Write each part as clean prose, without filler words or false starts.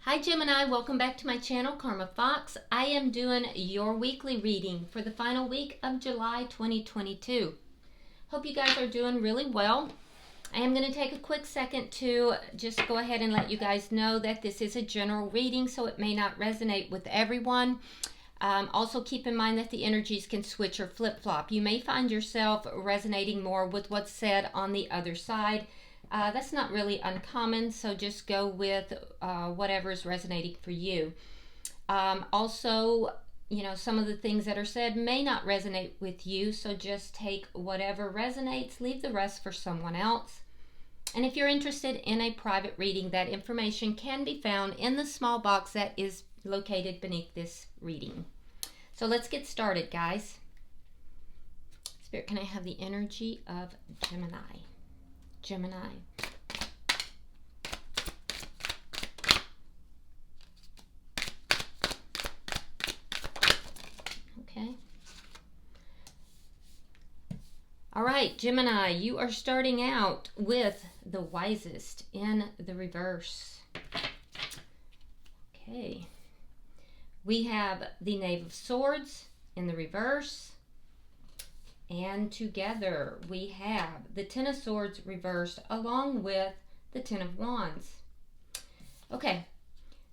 Hi Gemini, welcome back to my channel, Karma Fox. I am doing your weekly reading for the final week of July 2022. Hope you guys are doing really well. I am going to take a quick second to just go ahead and let you guys know that this is a general reading, so it may not resonate with everyone. Also keep in mind that the energies can switch or flip-flop. You may find yourself resonating more with what's said on the other side. That's not really uncommon, so just go with whatever is resonating for you. Also, you know, some of the things that are said may not resonate with you, so just take whatever resonates, leave the rest for someone else. And if you're interested in a private reading, that information can be found in the small box that is located beneath this reading. So let's get started, guys. Spirit, can I have the energy of Gemini? Gemini. Okay. All right, Gemini, you are starting out with the wisest in the reverse. Okay. We have the Knave of Swords in the reverse. And together we have the Ten of Swords reversed along with the Ten of Wands. Okay,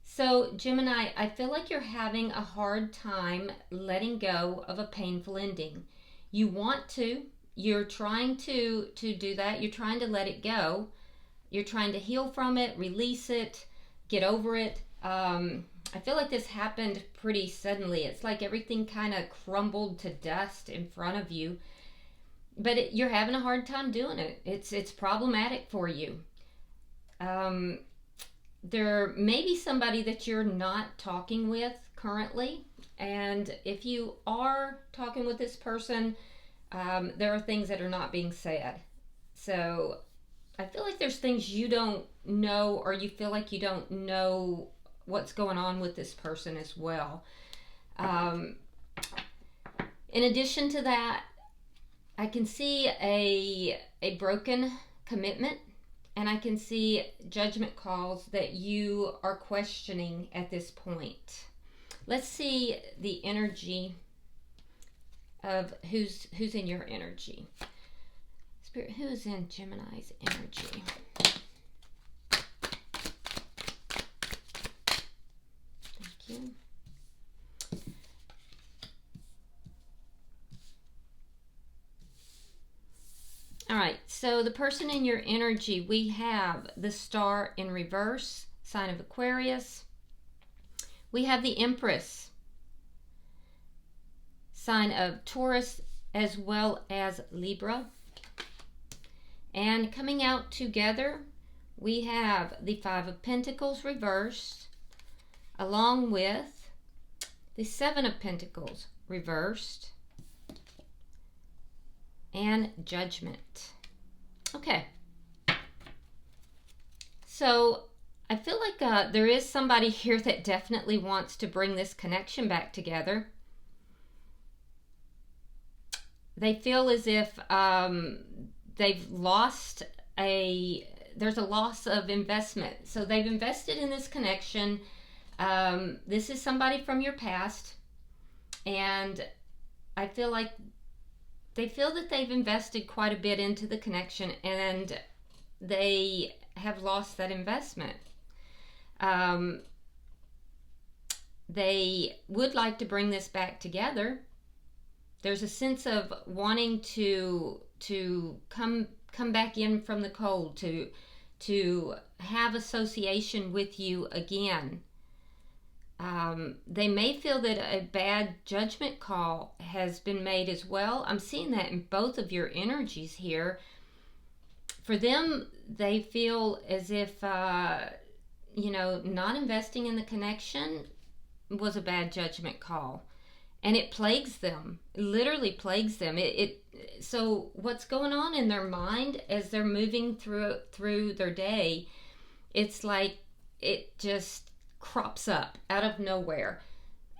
so Gemini, I feel like you're having a hard time letting go of a painful ending. You want to, you're trying to do that. You're trying to let it go. You're trying to heal from it, release it, get over it. I feel like this happened pretty suddenly. It's like everything kind of crumbled to dust in front of you. But you're having a hard time doing it. It's problematic for you. There may be somebody that you're not talking with currently. And if you are talking with this person, there are things that are not being said. So I feel like there's things you don't know, or you feel like you don't know what's going on with this person as well. In addition to that, I can see a broken commitment, and I can see judgment calls that you are questioning at this point. Let's see the energy of who's in your energy. Spirit, who is in Gemini's energy? You. All right, so the person in your energy, we have the Star in reverse, sign of Aquarius. We have the Empress, sign of Taurus, as well as Libra. And coming out together, we have the Five of Pentacles reversed, along with the Seven of Pentacles reversed, and Judgment. Okay. So I feel like there is somebody here that definitely wants to bring this connection back together. They feel as if they've lost there's a loss of investment. So they've invested in this connection. This is somebody from your past, and I feel like they feel that they've invested quite a bit into the connection, and they have lost that investment. They would like to bring this back together. There's a sense of wanting to come back in from the cold, to have association with you again. They may feel that a bad judgment call has been made as well. I'm seeing that in both of your energies here. For them, they feel as if, you know, not investing in the connection was a bad judgment call. And it plagues them, literally plagues them. So what's going on in their mind as they're moving through their day, it's like it just crops up out of nowhere,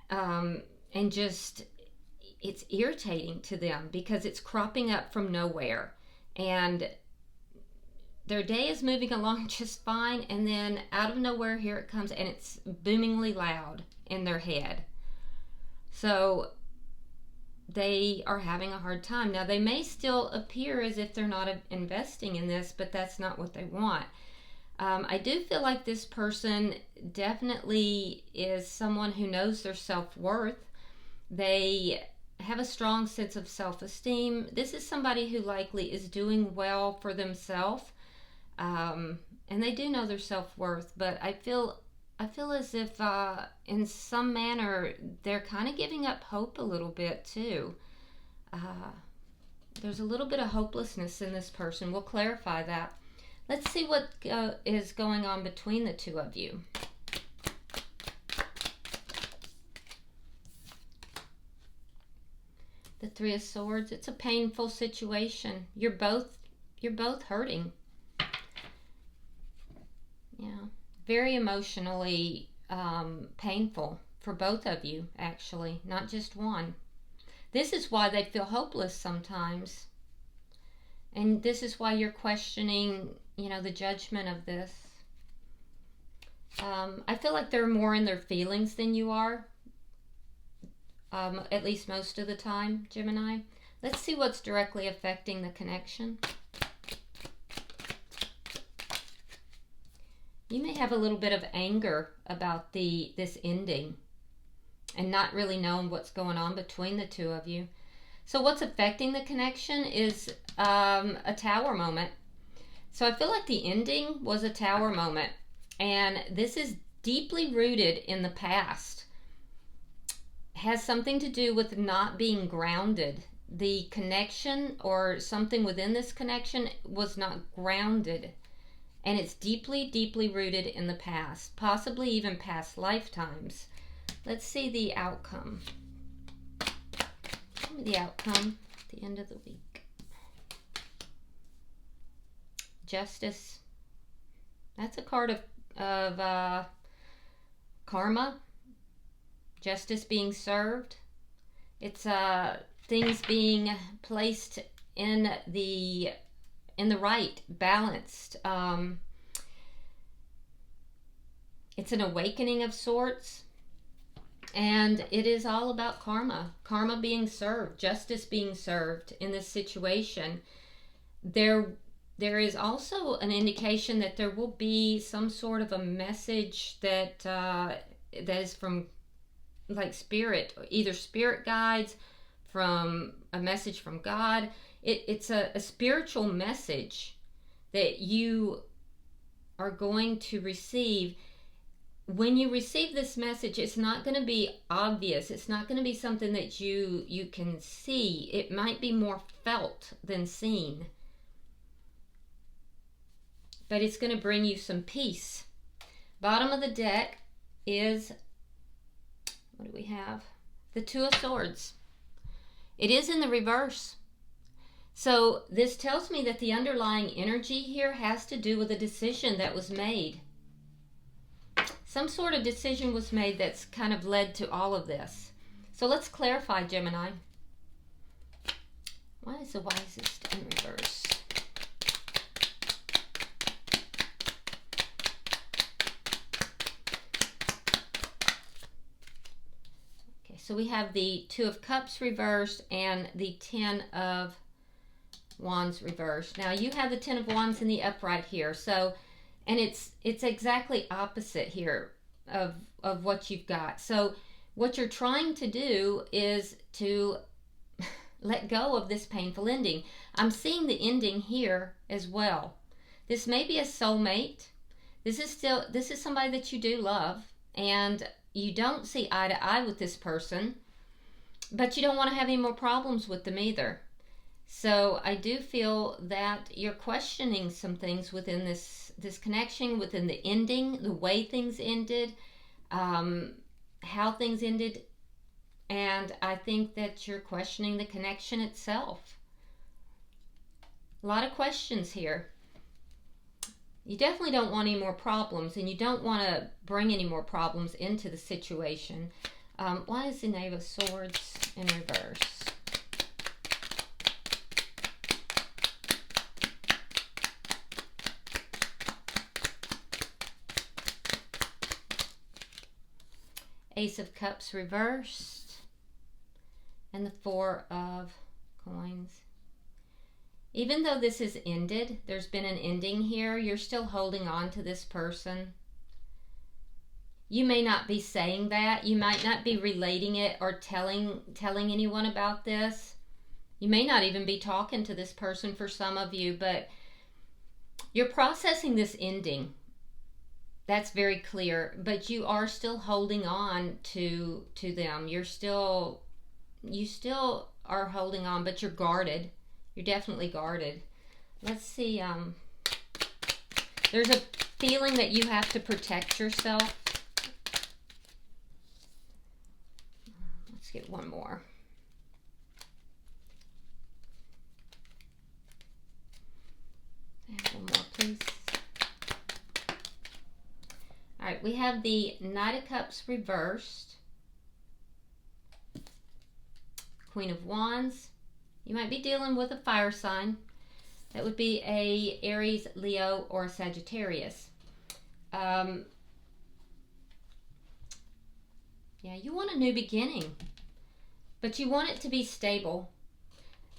and just it's irritating to them because it's cropping up from nowhere, and their day is moving along just fine, and then out of nowhere, here it comes, and it's boomingly loud in their head. So they are having a hard time. Now, they may still appear as if they're not investing in this, but that's not what they want. I do feel like this person definitely is someone who knows their self-worth. They have a strong sense of self-esteem. This is somebody who likely is doing well for themselves, and they do know their self-worth, but I feel as if in some manner they're kind of giving up hope a little bit too. There's a little bit of hopelessness in this person. We'll clarify that. Let's see what is going on between the two of you. The Three of Swords. It's a painful situation. You're both hurting. Yeah. Very emotionally painful for both of you, actually, not just one. This is why they feel hopeless sometimes. And this is why you're questioning, the judgment of this. I feel like they're more in their feelings than you are, at least most of the time, Gemini. Let's see what's directly affecting the connection. You may have a little bit of anger about this ending and not really knowing what's going on between the two of you. So what's affecting the connection is a tower moment. So I feel like the ending was a tower moment, and this is deeply rooted in the past. Has something to do with not being grounded. The connection or something within this connection was not grounded. And it's deeply, deeply rooted in the past, possibly even past lifetimes. Let's see the outcome. Give me the outcome at the end of the week. Justice. That's a card of karma. Justice being served. It's things being placed in the right, balanced. It's an awakening of sorts, and it is all about karma being served, justice being served in this situation. There is also an indication that there will be some sort of a message that is from like spirit, either spirit guides, from a message from God. It's a spiritual message that you are going to receive. When you receive this message, it's not going to be obvious. It's not going to be something that you can see. It might be more felt than seen. But it's going to bring you some peace. Bottom of the deck is, what do we have? The Two of Swords. It is in the reverse. So this tells me that the underlying energy here has to do with a decision that was made. Some sort of decision was made that's kind of led to all of this. So let's clarify, Gemini. Why is the Wisest in reverse? Okay, so we have the Two of Cups reversed and the Ten of Wands reversed. Now you have the Ten of Wands in the upright here. So, and it's exactly opposite here of what you've got. So what you're trying to do is to let go of this painful ending. I'm seeing the ending here as well. This may be a soulmate. This is somebody that you do love, and you don't see eye to eye with this person, but you don't want to have any more problems with them either. So I do feel that you're questioning some things within this connection, within the ending, the way things ended, how things ended, and I think that you're questioning the connection itself. A lot of questions here. You definitely don't want any more problems, and you don't want to bring any more problems into the situation. Why is the Knave of Swords in reverse? Ace of Cups reversed, and the Four of Coins. Even though this is ended, there's been an ending here, you're still holding on to this person. You may not be saying that. You might not be relating it or telling anyone about this. You may not even be talking to this person for some of you, but you're processing this ending. That's very clear, but you are still holding on to them. You still are holding on, but you're guarded. You're definitely guarded. Let's see. There's a feeling that you have to protect yourself. Let's get one more. One more, please. All right, we have the Knight of Cups reversed. Queen of Wands. You might be dealing with a fire sign. That would be a Aries, Leo, or a Sagittarius. Yeah, you want a new beginning, but you want it to be stable.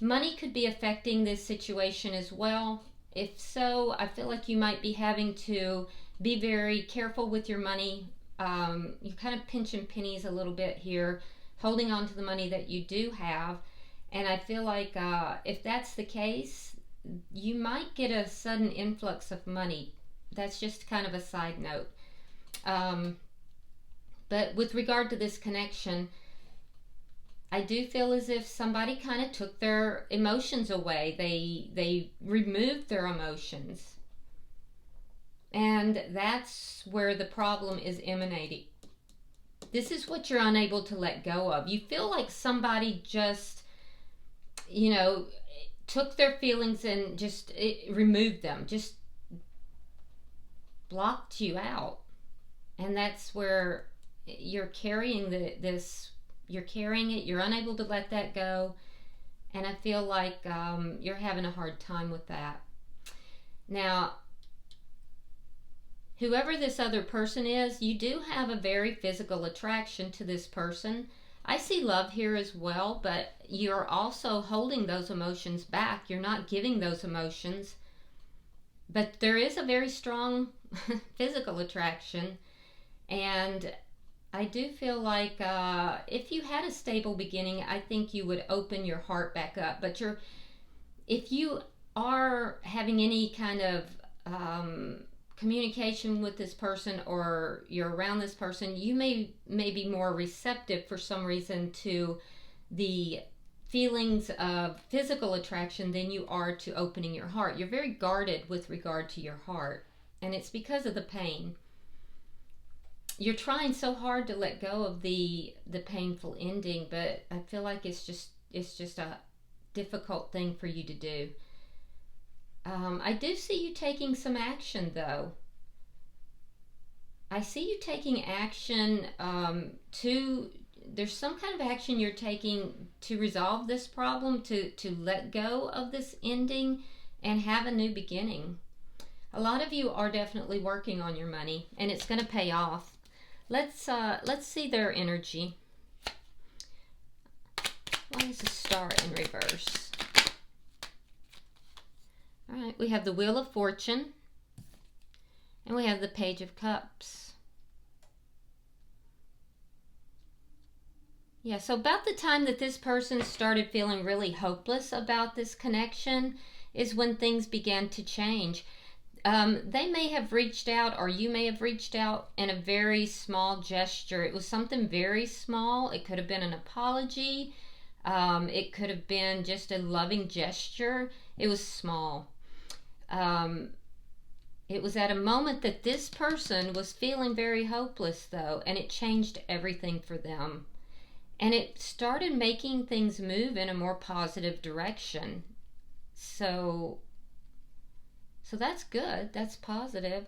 Money could be affecting this situation as well. If so, I feel like you might be having to be very careful with your money. You're kind of pinching pennies a little bit here, holding on to the money that you do have. And I feel like if that's the case, you might get a sudden influx of money. That's just kind of a side note. But with regard to this connection, I do feel as if somebody kind of took their emotions away. They removed their emotions. And that's where the problem is emanating. This is what you're unable to let go of. You feel like somebody just, you know, took their feelings and just removed them, just blocked you out. And that's where you're carrying you're carrying it, you're unable to let that go. And I feel like you're having a hard time with that. Now, whoever this other person is, you do have a very physical attraction to this person. I see love here as well, but you're also holding those emotions back. You're not giving those emotions. But there is a very strong physical attraction. And I do feel like if you had a stable beginning, I think you would open your heart back up. But if you are having any kind of communication with this person, or you're around this person, you may be more receptive for some reason to the feelings of physical attraction than you are to opening your heart. You're very guarded with regard to your heart, and it's because of the pain. You're trying so hard to let go of the painful ending, but I feel like it's just a difficult thing for you to do. I do see you taking some action, though. I see you taking action there's some kind of action you're taking to resolve this problem, to let go of this ending and have a new beginning. A lot of you are definitely working on your money, and it's going to pay off. Let's see their energy. Why is the Star in reverse? All right, we have the Wheel of Fortune, and we have the Page of Cups. Yeah, so about the time that this person started feeling really hopeless about this connection is when things began to change. They may have reached out, or you may have reached out in a very small gesture. It was something very small. It could have been an apology. It could have been just a loving gesture. It was small. It was at a moment that this person was feeling very hopeless, though, and it changed everything for them. And it started making things move in a more positive direction. So that's good. That's positive.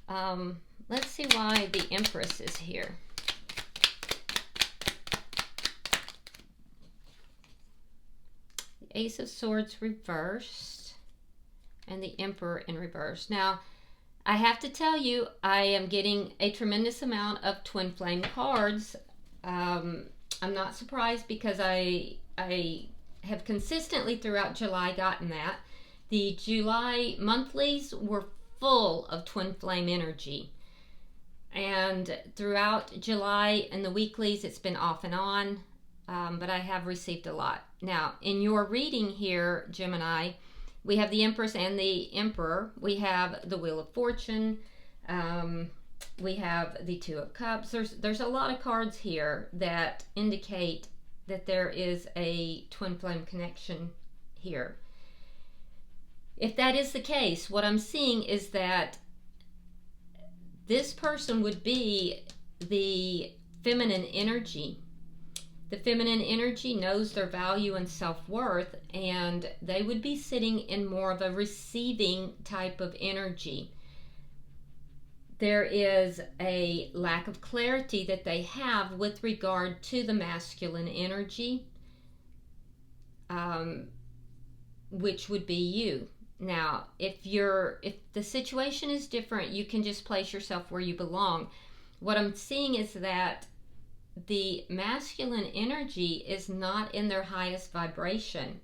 Let's see why the Empress is here. The Ace of Swords reversed, and the Emperor in reverse. Now, I have to tell you, I am getting a tremendous amount of twin flame cards I'm not surprised because I have consistently throughout July gotten that. The July monthlies were full of twin flame energy. And throughout July and the weeklies, it's been off and on, but I have received a lot. Now, in your reading here, Gemini, we have the Empress and the Emperor. We have the Wheel of Fortune. We have the Two of Cups. There's a lot of cards here that indicate that there is a twin flame connection here. If that is the case, what I'm seeing is that this person would be the feminine energy. The feminine energy knows their value and self-worth, and they would be sitting in more of a receiving type of energy. There is a lack of clarity that they have with regard to the masculine energy, which would be you. Now, if the situation is different, you can just place yourself where you belong. What I'm seeing is that the masculine energy is not in their highest vibration.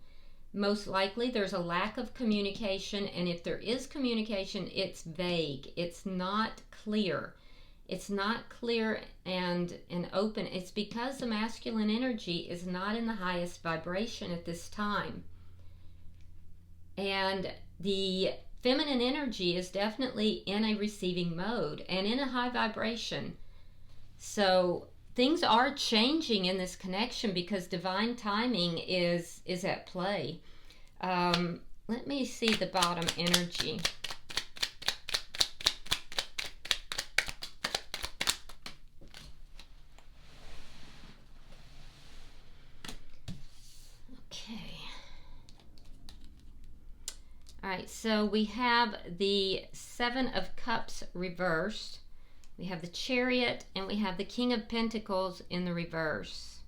Most likely there's a lack of communication, and if there is communication, it's vague. It's not clear. It's not clear and open. It's because the masculine energy is not in the highest vibration at this time. And the feminine energy is definitely in a receiving mode and in a high vibration. So things are changing in this connection because divine timing is at play. Let me see the bottom energy. All right, so we have the Seven of Cups reversed. We have the Chariot, and we have the King of Pentacles in the reverse.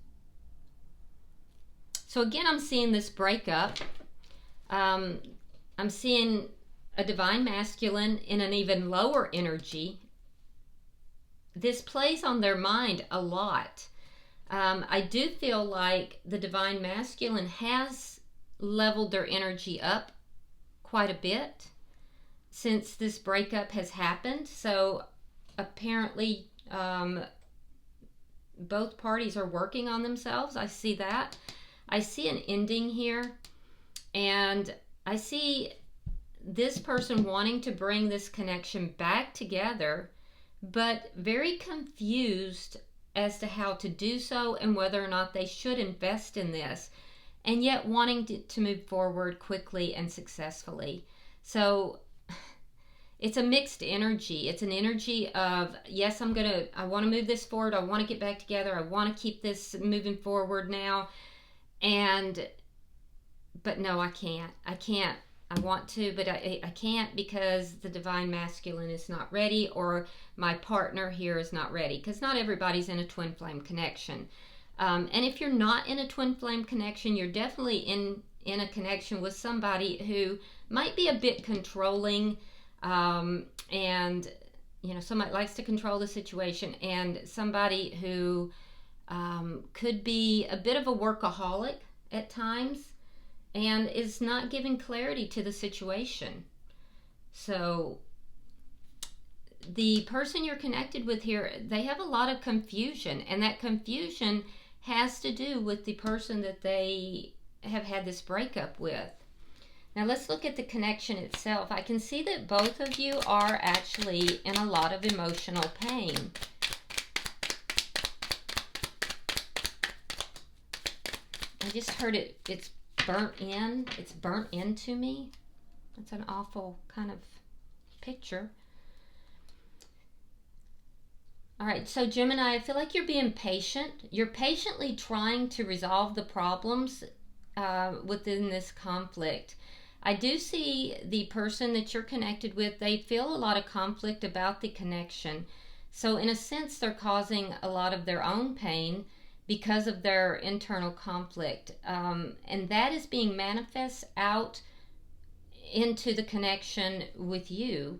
So again, I'm seeing this breakup. I'm seeing a divine masculine in an even lower energy. This plays on their mind a lot. I do feel like the divine masculine has leveled their energy up quite a bit since this breakup has happened. So apparently both parties are working on themselves. I see that. I see an ending here, and I see this person wanting to bring this connection back together, but very confused as to how to do so and whether or not they should invest in this, and yet wanting to move forward quickly and successfully. So it's a mixed energy. It's an energy of, yes, I want to move this forward. I want to get back together. I want to keep this moving forward now. But no, I can't. I want to, but I can't because the divine masculine is not ready, or my partner here is not ready, because not everybody's in a twin flame connection. And if you're not in a twin flame connection, you're definitely in a connection with somebody who might be a bit controlling, and somebody likes to control the situation, and somebody who could be a bit of a workaholic at times and is not giving clarity to the situation. So the person you're connected with here, they have a lot of confusion, and that confusion has to do with the person that they have had this breakup with. Now let's look at the connection itself. I can see that both of you are actually in a lot of emotional pain. I just heard it's burnt in. It's burnt into me. That's an awful kind of picture. All right, so Gemini, I feel like you're being patient. You're patiently trying to resolve the problems within this conflict. I do see the person that you're connected with, they feel a lot of conflict about the connection. So in a sense, they're causing a lot of their own pain because of their internal conflict. And that is being manifest out into the connection with you.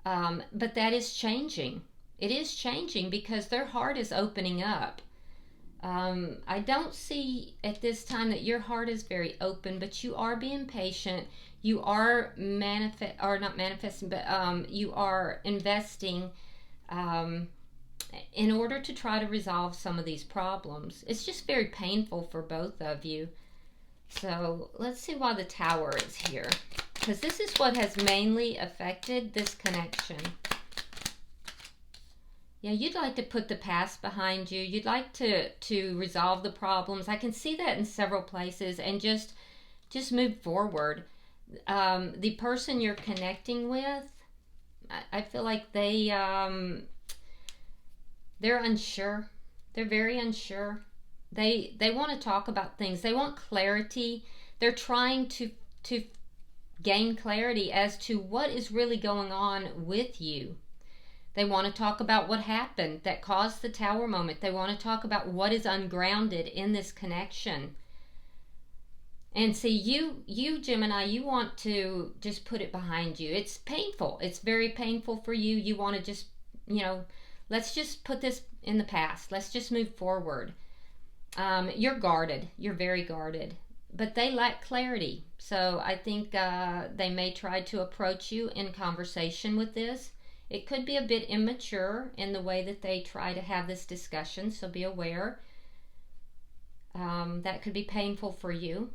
But that is changing. It is changing because their heart is opening up. I don't see at this time that your heart is very open, but you are being patient. You are not manifesting, but you are investing in order to try to resolve some of these problems. It's just very painful for both of you. So let's see why the Tower is here, because this is what has mainly affected this connection. Yeah, you'd like to put the past behind you. You'd like to resolve the problems. I can see that in several places, and just move forward. The person you're connecting with, I feel like they're unsure. They're very unsure. They want to talk about things. They want clarity. They're trying to gain clarity as to what is really going on with you. They want to talk about what happened that caused the Tower moment. They want to talk about what is ungrounded in this connection. And see, you Gemini, you want to just put it behind you. It's painful. It's very painful for you. You want to just, let's just put this in the past. Let's just move forward. You're guarded. You're very guarded. But they lack clarity. So I think they may try to approach you in conversation with this. It could be a bit immature in the way that they try to have this discussion, so be aware. That could be painful for you.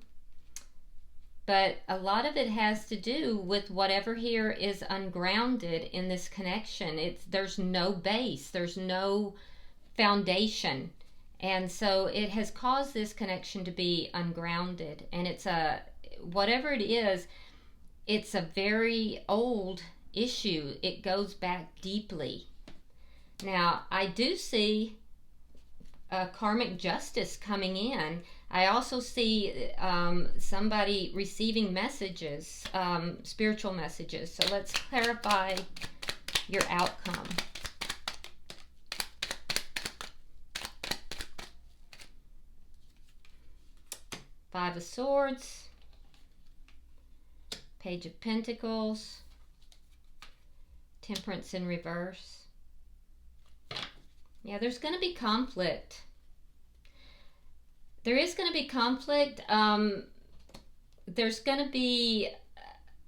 But a lot of it has to do with whatever here is ungrounded in this connection. There's no base, there's no foundation. And so it has caused this connection to be ungrounded. And whatever it is, it's a very old issue. It goes back deeply. Now, I do see karmic justice coming in. I also see somebody receiving messages, spiritual messages. So let's clarify your outcome. Five of Swords, Page of Pentacles, Temperance in reverse. Yeah, there's going to be conflict. There is going to be conflict. There's going to be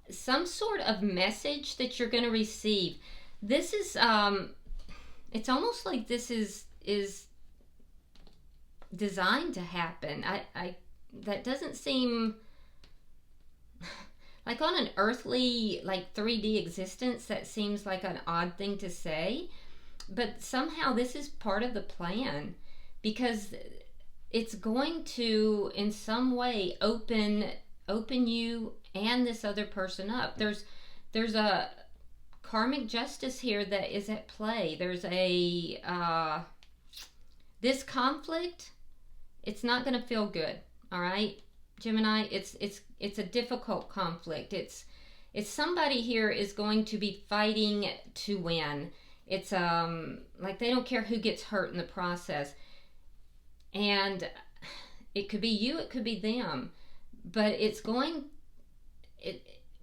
some sort of message that you're going to receive. This is, it's almost like this is designed to happen. That doesn't seem like on an earthly, like 3D existence, that seems like an odd thing to say. But somehow this is part of the plan, because it's going to, in some way, open you and this other person up. There's a karmic justice here that is at play. There's this conflict. It's not going to feel good. All right, Gemini. It's a difficult conflict. It's somebody here is going to be fighting to win. It's like they don't care who gets hurt in the process. And it could be you, it could be them. But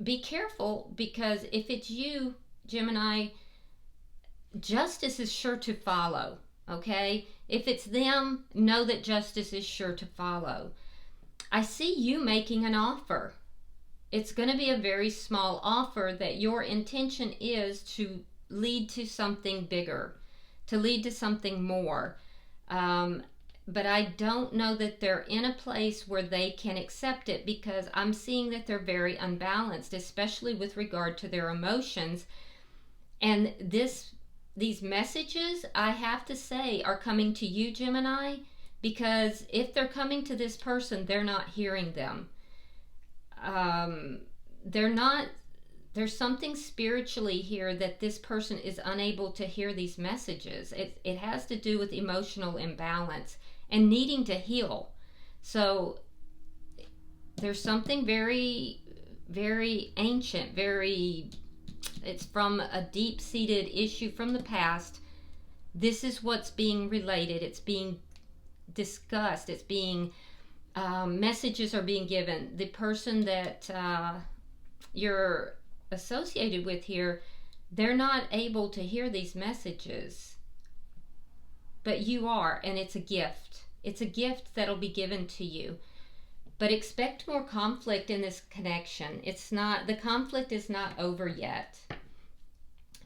be careful, because if it's you, Gemini, justice is sure to follow, okay? If it's them, know that justice is sure to follow. I see you making an offer. It's going to be a very small offer that your intention is to lead to something bigger, to lead to something more. But I don't know that they're in a place where they can accept it, because I'm seeing that they're very unbalanced, especially with regard to their emotions. And these messages, I have to say, are coming to you, Gemini, because if they're coming to this person, they're not hearing them. There's something spiritually here that this person is unable to hear these messages. It has to do with emotional imbalance and needing to heal. So there's something very, very ancient, it's from a deep-seated issue from the past. This is what's being related. It's being discussed. It's being, messages are being given. The person that you're associated with here, they're not able to hear these messages, but you are, and it's a gift. It's a gift that'll be given to you. But expect more conflict in this connection. The conflict is not over yet.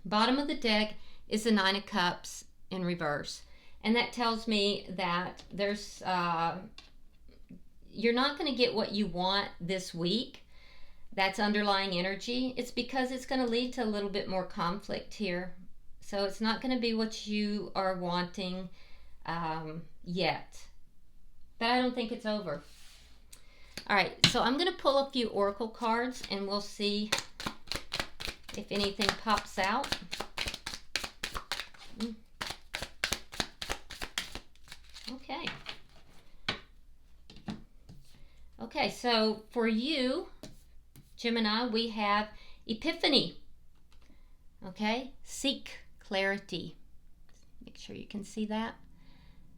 Bottom of the deck is the Nine of Cups in reverse. And that tells me that there's, you're not going to get what you want this week. That's underlying energy. It's because it's going to lead to a little bit more conflict here. So it's not going to be what you are wanting yet. But I don't think it's over. All right, so I'm going to pull a few oracle cards and we'll see if anything pops out. Okay. Okay, so for you, Gemini, we have Epiphany. Okay, seek clarity. Make sure you can see that.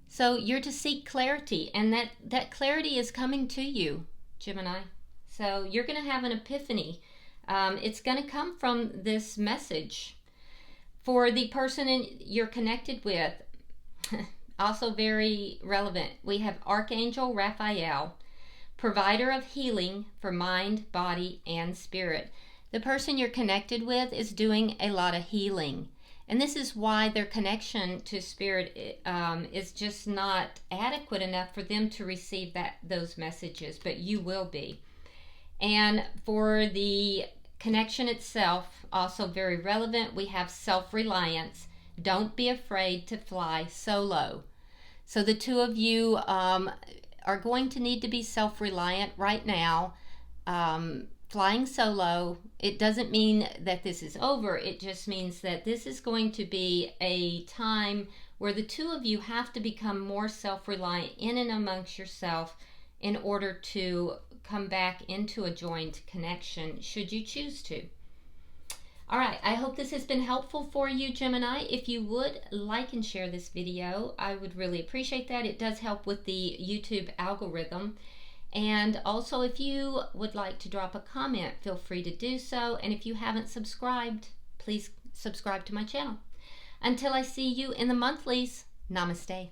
So you're to seek clarity, and that clarity is coming to you, Gemini. So you're going to have an epiphany. It's going to come from this message. For the person you're connected with, also very relevant, we have Archangel Raphael, provider of healing for mind, body, and spirit. The person you're connected with is doing a lot of healing. And this is why their connection to spirit is just not adequate enough for them to receive those messages, but you will be. And for the connection itself, also very relevant, we have self-reliance. Don't be afraid to fly solo. So the two of you are going to need to be self-reliant right now. Flying solo, it doesn't mean that this is over. It just means that this is going to be a time where the two of you have to become more self-reliant in and amongst yourself in order to come back into a joined connection, should you choose to. All right, I hope this has been helpful for you, Gemini. If you would like and share this video, I would really appreciate that. It does help with the YouTube algorithm. And also, if you would like to drop a comment, feel free to do so. And if you haven't subscribed, please subscribe to my channel. Until I see you in the monthlies, namaste.